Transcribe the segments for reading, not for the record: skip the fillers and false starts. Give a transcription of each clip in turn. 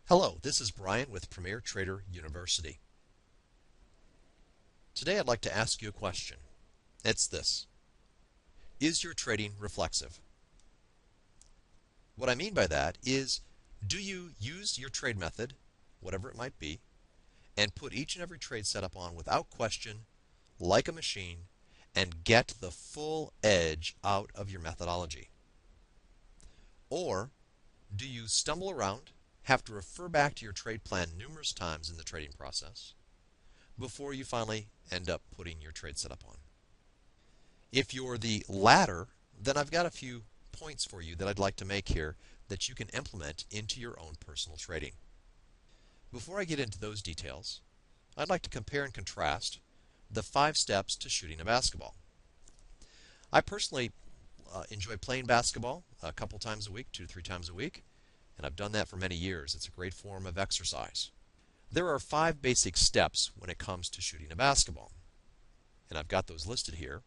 Hello, this is Brian with Premier Trader University. Today I'd like to ask you a question. It's this: is your trading reflexive? What I mean by that is, do you use your trade method, whatever it might be, and put each and every trade setup on without question, like a machine, and get the full edge out of your methodology? Or do you stumble around, have to refer back to your trade plan numerous times in the trading process before you finally end up putting your trade setup on? If you're the latter, then I've got a few points for you that I'd like to make here that you can implement into your own personal trading. Before I get into those details, I'd like to compare and contrast the 5 steps to shooting a basketball. I personally enjoy playing basketball a couple times a week, 2 to 3 times a week, and I've done that for many years. It's a great form of exercise. There are 5 basic steps when it comes to shooting a basketball, and I've got those listed here.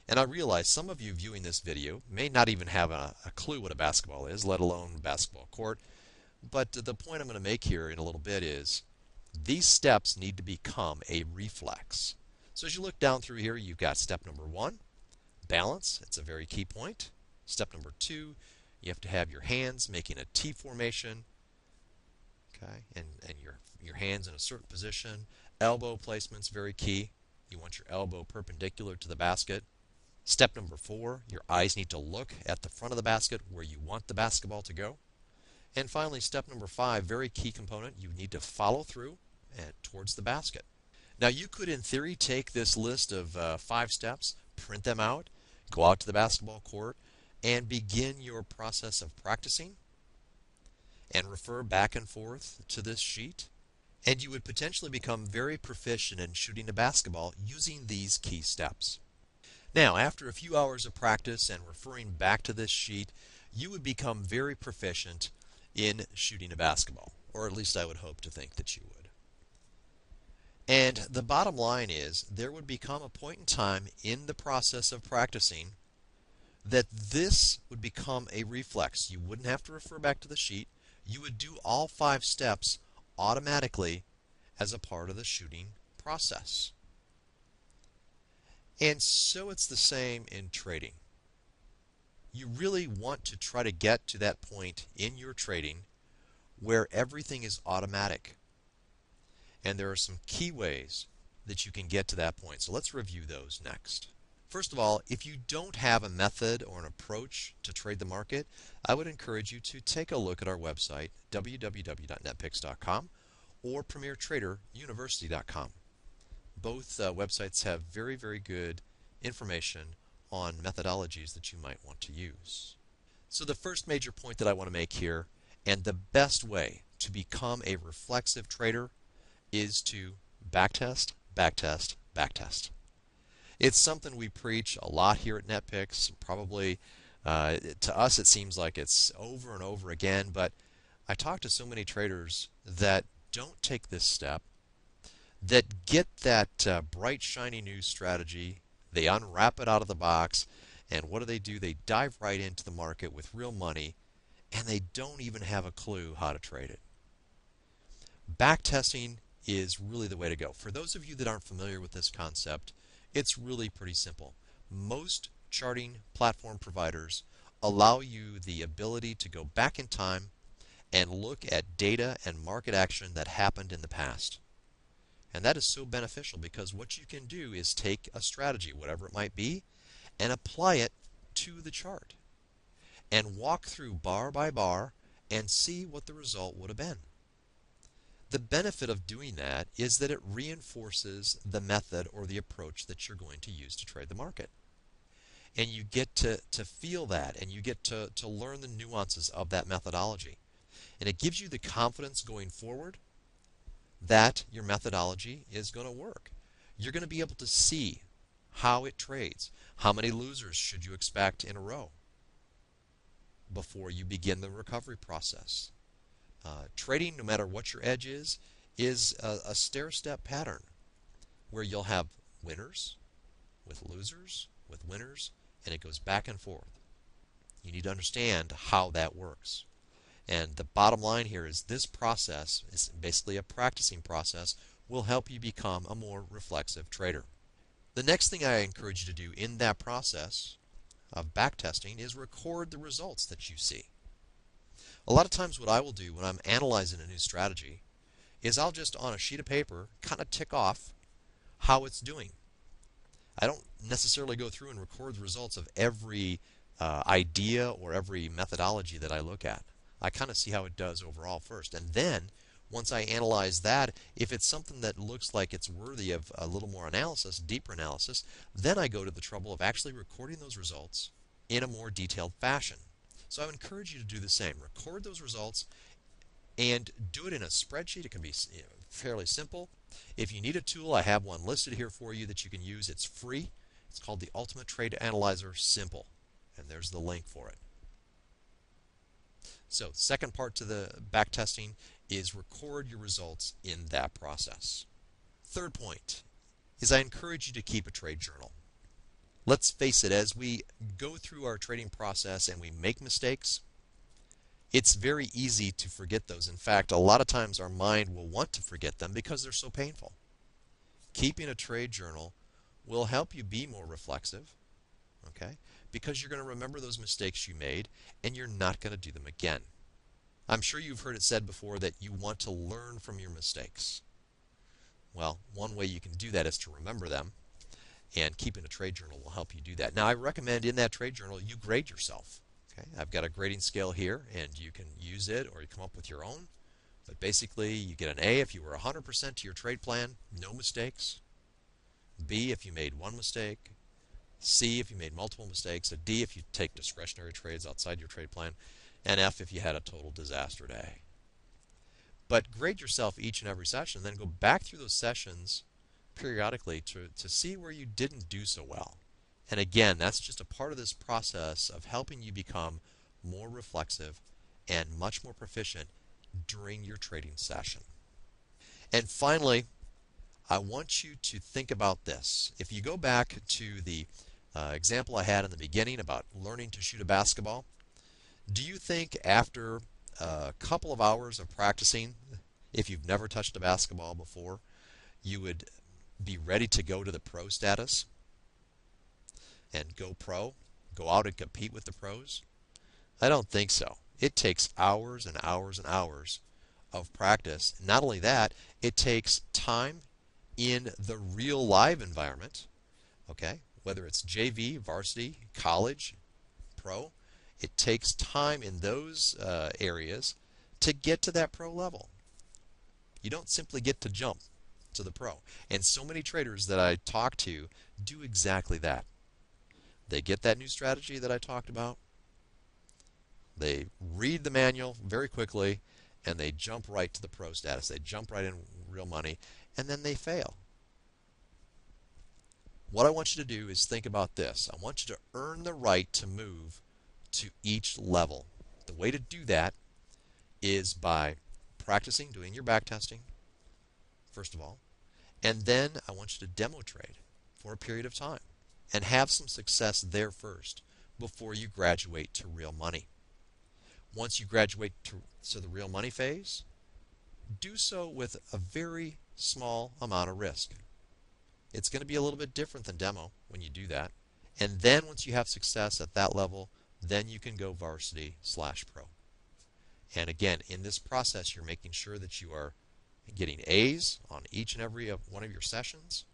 And I realize some of you viewing this video may not even have a clue what a basketball is, let alone a basketball court. But the point I'm going to make here in a little bit is these steps need to become a reflex. So as you look down through here, you've got step number 1, balance. It's a very key point. Step number 2, you have to have your hands making a T formation, okay, and your hands in a certain position. Elbow placement's very key. You want your elbow perpendicular to the basket. Step number 4, your eyes need to look at the front of the basket where you want the basketball to go. And finally, step number 5, very key component, you need to follow through towards the basket. Now you could in theory take this list of 5 steps, print them out, go out to the basketball court, and begin your process of practicing and refer back and forth to this sheet. And you would potentially become very proficient in shooting a basketball using these key steps. Now, after a few hours of practice and referring back to this sheet, you would become very proficient in shooting a basketball, or at least I would hope to think that you would. And the bottom line is, there would become a point in time in the process of practicing that this would become a reflex. You wouldn't have to refer back to the sheet. You would do all 5 steps automatically as a part of the shooting process. And so it's the same in trading. You really want to try to get to that point in your trading where everything is automatic. And there are some key ways that you can get to that point. So let's review those next. First of all, if you don't have a method or an approach to trade the market, I would encourage you to take a look at our website, www.netpicks.com or premiertraderuniversity.com. Both websites have very, very good information on methodologies that you might want to use. So the first major point that I want to make here, and the best way to become a reflexive trader, is to backtest, backtest, backtest. It's something we preach a lot here at NetPicks. Probably to us it seems like it's over and over again, but I talk to so many traders that don't take this step, that get that bright, shiny new strategy, they unwrap it out of the box, and what do? They dive right into the market with real money, and they don't even have a clue how to trade it. Backtesting is really the way to go. For those of you that aren't familiar with this concept, it's really pretty simple. Most charting platform providers allow you the ability to go back in time and look at data and market action that happened in the past. And that is so beneficial because what you can do is take a strategy, whatever it might be, and apply it to the chart and walk through bar by bar and see what the result would have been. The benefit of doing that is that it reinforces the method or the approach that you're going to use to trade the market. And you get to feel that, and you get to learn the nuances of that methodology. And it gives you the confidence going forward that your methodology is going to work. You're going to be able to see how it trades. How many losers should you expect in a row before you begin the recovery process? Trading, no matter what your edge is a stair-step pattern where you'll have winners with losers with winners, and it goes back and forth. You need to understand how that works. And the bottom line here is this process is basically a practicing process, will help you become a more reflexive trader. The next thing I encourage you to do in that process of backtesting is record the results that you see. A lot of times what I will do when I'm analyzing a new strategy is I'll just on a sheet of paper kind of tick off how it's doing. I don't necessarily go through and record the results of every idea or every methodology that I look at. I kind of see how it does overall first. And then, once I analyze that, if it's something that looks like it's worthy of a little more analysis, deeper analysis, then I go to the trouble of actually recording those results in a more detailed fashion. So I would encourage you to do the same. Record those results and do it in a spreadsheet. It can be fairly simple. If you need a tool, I have one listed here for you that you can use. It's free. It's called the Ultimate Trade Analyzer Simple, and there's the link for it. So, second part to the backtesting is record your results in that process. Third point is I encourage you to keep a trade journal. Let's face it, as we go through our trading process and we make mistakes, it's very easy to forget those. In fact, a lot of times our mind will want to forget them because they're so painful. Keeping a trade journal will help you be more reflexive, okay? Because you're going to remember those mistakes you made and you're not going to do them again. I'm sure you've heard it said before that you want to learn from your mistakes. Well, one way you can do that is to remember them, and keeping a trade journal will help you do that. Now, I recommend in that trade journal you grade yourself. Okay? I've got a grading scale here, and you can use it or you come up with your own. But basically, you get an A if you were 100% to your trade plan, no mistakes. B if you made one mistake. C if you made multiple mistakes. A D if you take discretionary trades outside your trade plan. And F if you had a total disaster day. But grade yourself each and every session, and then go back through those sessions periodically to see where you didn't do so well. And again, that's just a part of this process of helping you become more reflexive and much more proficient during your trading session. And finally, I want you to think about this. If you go back to the example I had in the beginning about learning to shoot a basketball, do you think after a couple of hours of practicing, if you've never touched a basketball before, you would be ready to go to the pro status and go pro, go out and compete with the pros? I don't think so. It takes hours and hours and hours of practice. Not only that, it takes time in the real live environment, okay? Whether it's JV, varsity, college, pro, it takes time in those areas to get to that pro level. You don't simply get to jump to the pro. And so many traders that I talk to do exactly that. They get that new strategy that I talked about, they read the manual very quickly, and they jump right to the pro status. They jump right in real money, and then they fail. What I want you to do is think about this. I want you to earn the right to move to each level. The way to do that is by practicing doing your backtesting, first of all, and then I want you to demo trade for a period of time and have some success there first before you graduate to real money. Once you graduate to the real money phase, do so with a very small amount of risk. It's going to be a little bit different than demo when you do that. And then once you have success at that level, then you can go varsity/pro. And again, in this process, you're making sure that you are getting A's on each and every one of your sessions.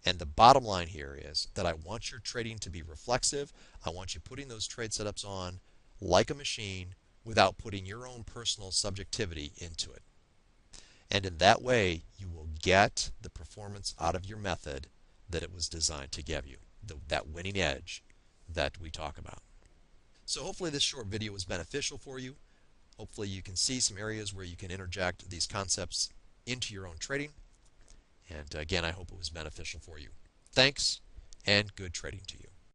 And the bottom line here is that I want your trading to be reflexive. I want you putting those trade setups on like a machine without putting your own personal subjectivity into it. And in that way, you will get the performance out of your method that it was designed to give you, that winning edge that we talk about. So hopefully this short video was beneficial for you. Hopefully you can see some areas where you can interject these concepts into your own trading. And again, I hope it was beneficial for you. Thanks, and good trading to you.